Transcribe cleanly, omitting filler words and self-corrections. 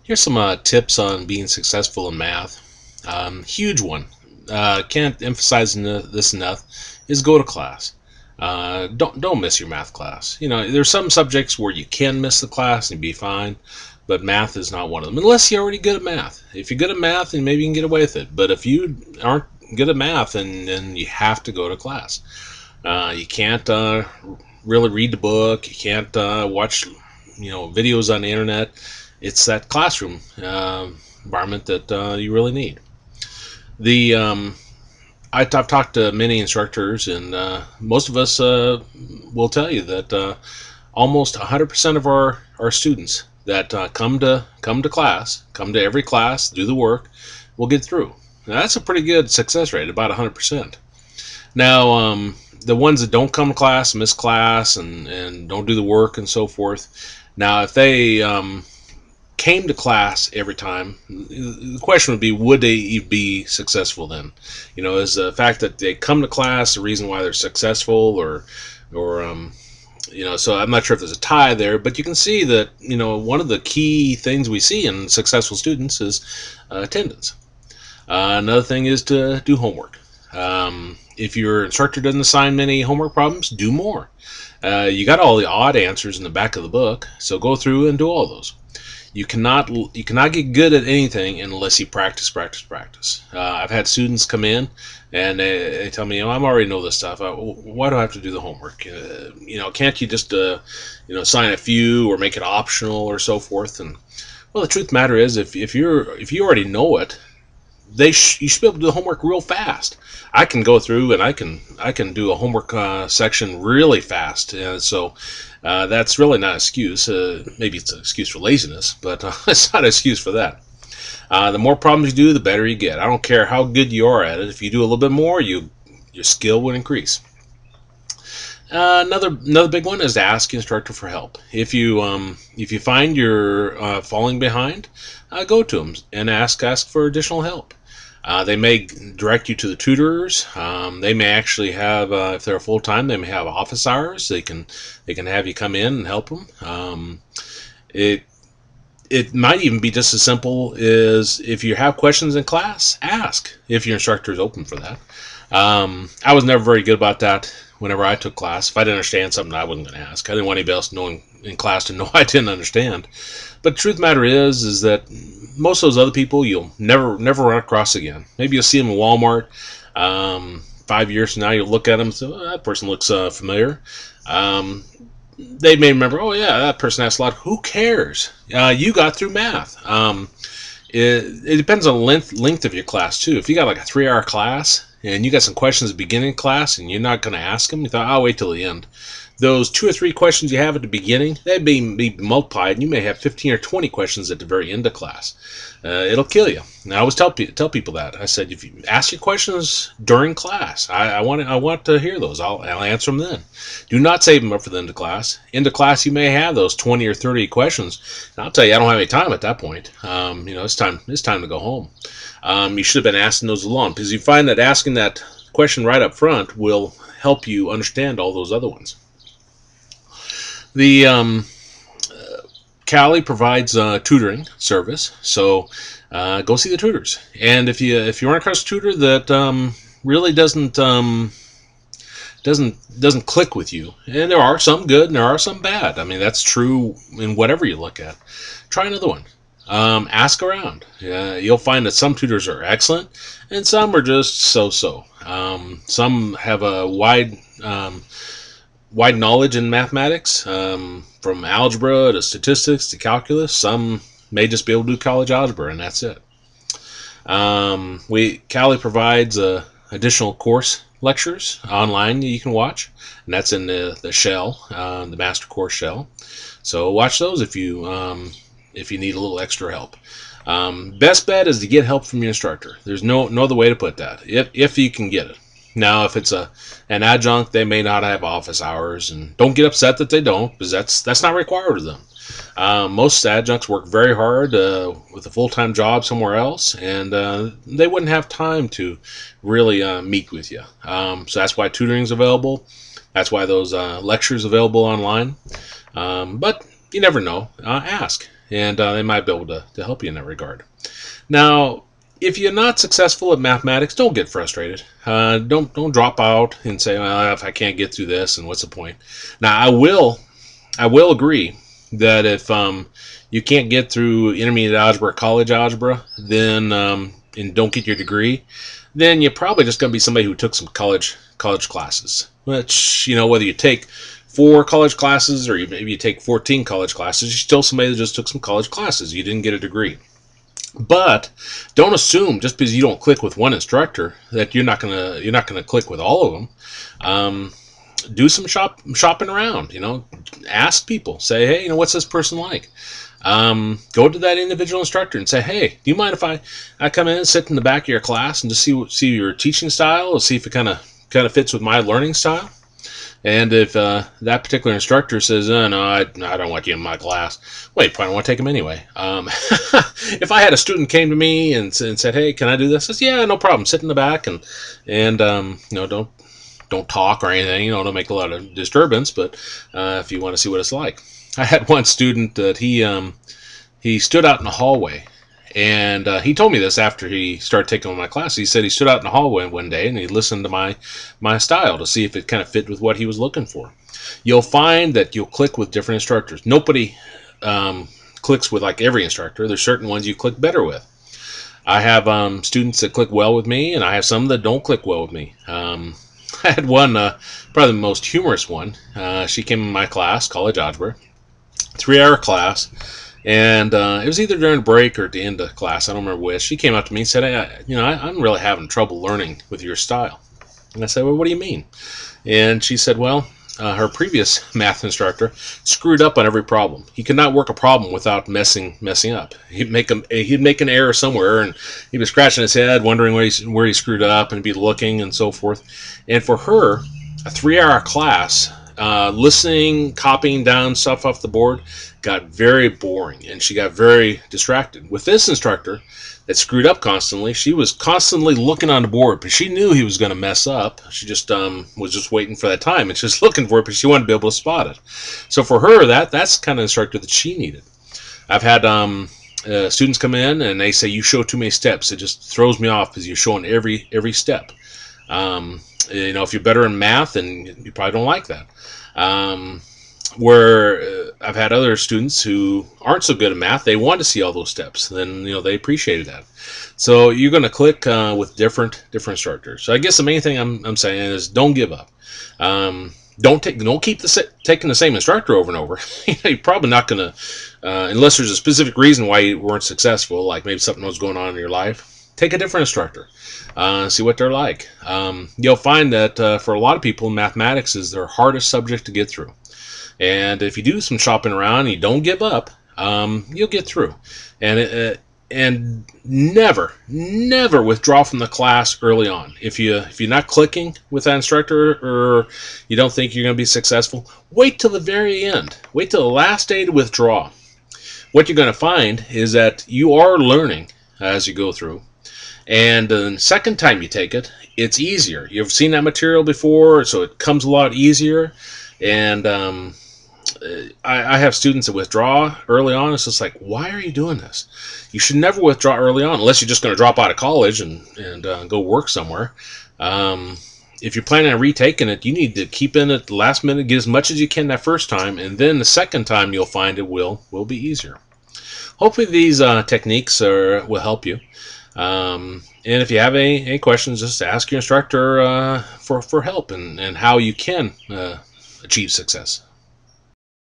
Here's some tips on being successful in math. Huge one. Can't emphasize this enough. Is go to class. Don't miss your math class. You know, there's some subjects where you can miss the class and be fine, but math is not one of them. Unless you're already good at math. If you're good at math, then maybe you can get away with it. But if you aren't good at math, then you have to go to class. You can't really read the book. You can't watch videos on the internet. It's that classroom environment that you really need. The I've talked to many instructors, and most of us will tell you that almost 100% of our students that come to class, come to every class, do the work, will get through. Now, that's a pretty good success rate, about 100%. Now, the ones that don't come to class, miss class, and don't do the work and so forth. Now, if they came to class every time, the question would be, would they be successful then? You know, is the fact that they come to class the reason why they're successful, or so I'm not sure if there's a tie there, but you can see that, one of the key things we see in successful students is attendance. Another thing is to do homework. If your instructor doesn't assign many homework problems, do more. You got all the odd answers in the back of the book, so go through and do all those. You cannot get good at anything unless you practice, practice, practice. I've had students come in and they tell me, I already know this stuff. Why do I have to do the homework? Can't you just assign a few or make it optional or so forth? And well, the truth of the matter is, if you already know it, you should be able to do the homework real fast. I can go through and I can do a homework section really fast, and so that's really not an excuse. Maybe it's an excuse for laziness, but it's not an excuse for that. The more problems you do, the better you get. I don't care how good you are at it. If you do a little bit more, your skill will increase. Another big one is to ask the instructor for help. If you find you're falling behind, go to them and ask for additional help. They may direct you to the tutors. They may actually have, if they're full time, they may have office hours. They can have you come in and help them. It might even be just as simple as, if you have questions in class, ask if your instructor is open for that. I was never very good about that whenever I took class. If I didn't understand something, I wasn't going to ask. I didn't want anybody else knowing in class to know I didn't understand. But the truth of the matter is that most of those other people you'll never run across again. Maybe you'll see them in Walmart. 5 years from now, you'll look at them and say, oh, that person looks familiar. They may remember, oh yeah, that person asked a lot. Who cares? You got through math. It depends on the length of your class too. If you got like a 3-hour class and you got some questions at the beginning of class and you're not going to ask them, you thought, I'll wait till the end. Those 2 or 3 questions you have at the beginning, they may be multiplied, and you may have 15 or 20 questions at the very end of class. It'll kill you. And I always tell people that. I said, if you ask your questions during class, I want to hear those. I'll answer them then. Do not save them up for the end of class. End of class, you may have those 20 or 30 questions. And I'll tell you, I don't have any time at that point. It's time to go home. You should have been asking those along, because you find that asking that question right up front will help you understand all those other ones. The Cali provides a tutoring service, so go see the tutors. And if you run across a tutor that really doesn't click with you, and there are some good and there are some bad. I mean, that's true in whatever you look at. Try another one. Ask around. You'll find that some tutors are excellent and some are just so-so. Some have a wide knowledge in mathematics, from algebra to statistics to calculus. Some may just be able to do college algebra, and that's it. Cali provides additional course lectures online that you can watch, and that's in the shell, the master course shell. So watch those if you need a little extra help. Best bet is to get help from your instructor. There's no other way to put that, if you can get it. Now, if it's an adjunct, they may not have office hours, and don't get upset that they don't, because that's not required of them. Most adjuncts work very hard with a full-time job somewhere else, and they wouldn't have time to really meet with you. So that's why tutoring is available. That's why those lectures available online. But you never know. Ask. and they might be able to help you in that regard. Now, if you're not successful at mathematics, don't get frustrated. Don't drop out and say, well, if I can't get through this, and what's the point? Now, I will agree that if you can't get through intermediate algebra or college algebra, then and don't get your degree, then you're probably just going to be somebody who took some college classes. Which, you know, whether you take 4 college classes or maybe you take 14 college classes, you're still somebody that just took some college classes. You didn't get a degree. But don't assume just because you don't click with one instructor that you're not gonna click with all of them. Do some shopping around. You know, ask people. Say, hey, you know, what's this person like? Go to that individual instructor and say, hey, do you mind if I come in and sit in the back of your class and just see your teaching style, or see if it kind of fits with my learning style? And if that particular instructor says, no, I don't want you in my class, well, you probably want to take them anyway. If I had a student came to me and said, hey, can I do this? I said, yeah, no problem. Sit in the back and you know, don't talk or anything. You know, don't make a lot of disturbance. But if you want to see what it's like, I had one student that he stood out in the hallway. And he told me this after he started taking one of my classes. He said he stood out in the hallway one day and he listened to my style to see if it kind of fit with what he was looking for. You'll find that you'll click with different instructors. Nobody clicks with like every instructor. There's certain ones you click better with. I have students that click well with me, and I have some that don't click well with me. I had one, probably the most humorous one. She came in my class, college algebra, 3-hour class. And it was either during break or at the end of class. I don't remember which. She came up to me and said, hey, I'm really having trouble learning with your style. And I said, well, what do you mean? And she said, well, her previous math instructor screwed up on every problem. He could not work a problem without messing up. He'd make an error somewhere, and he'd be scratching his head, wondering where he screwed up, and be looking and so forth. And for her, a 3-hour class, listening, copying down stuff off the board, got very boring, and she got very distracted. With this instructor that screwed up constantly, she was constantly looking on the board, but she knew he was going to mess up. She just was just waiting for that time and just looking for it, but she wanted to be able to spot it. So for her, that's the kind of instructor that she needed. I've had students come in and they say, you show too many steps. It just throws me off because you're showing every step. You know, if you're better in math, then you probably don't like that. Where I've had other students who aren't so good at math, they want to see all those steps. Then, you know, they appreciated that. So you're going to click with different instructors. So I guess the main thing I'm saying is don't give up. Don't keep taking the same instructor over and over. You're probably not going to, unless there's a specific reason why you weren't successful, like maybe something was going on in your life. Take a different instructor. See what they're like. You'll find that for a lot of people, mathematics is their hardest subject to get through. And if you do some shopping around and you don't give up, you'll get through. And never withdraw from the class early on. If you're not clicking with that instructor, or you don't think you're going to be successful, wait till the very end. Wait till the last day to withdraw. What you're going to find is that you are learning as you go through. And the second time you take it, it's easier. You've seen that material before, so it comes a lot easier. And I have students that withdraw early on. It's just like, why are you doing this? You should never withdraw early on unless you're just going to drop out of college and go work somewhere. If you're planning on retaking it, you need to keep in at the last minute, get as much as you can that first time, and then the second time you'll find it will be easier. Hopefully these techniques will help you. And if you have any questions, just ask your instructor for help and how you can achieve success.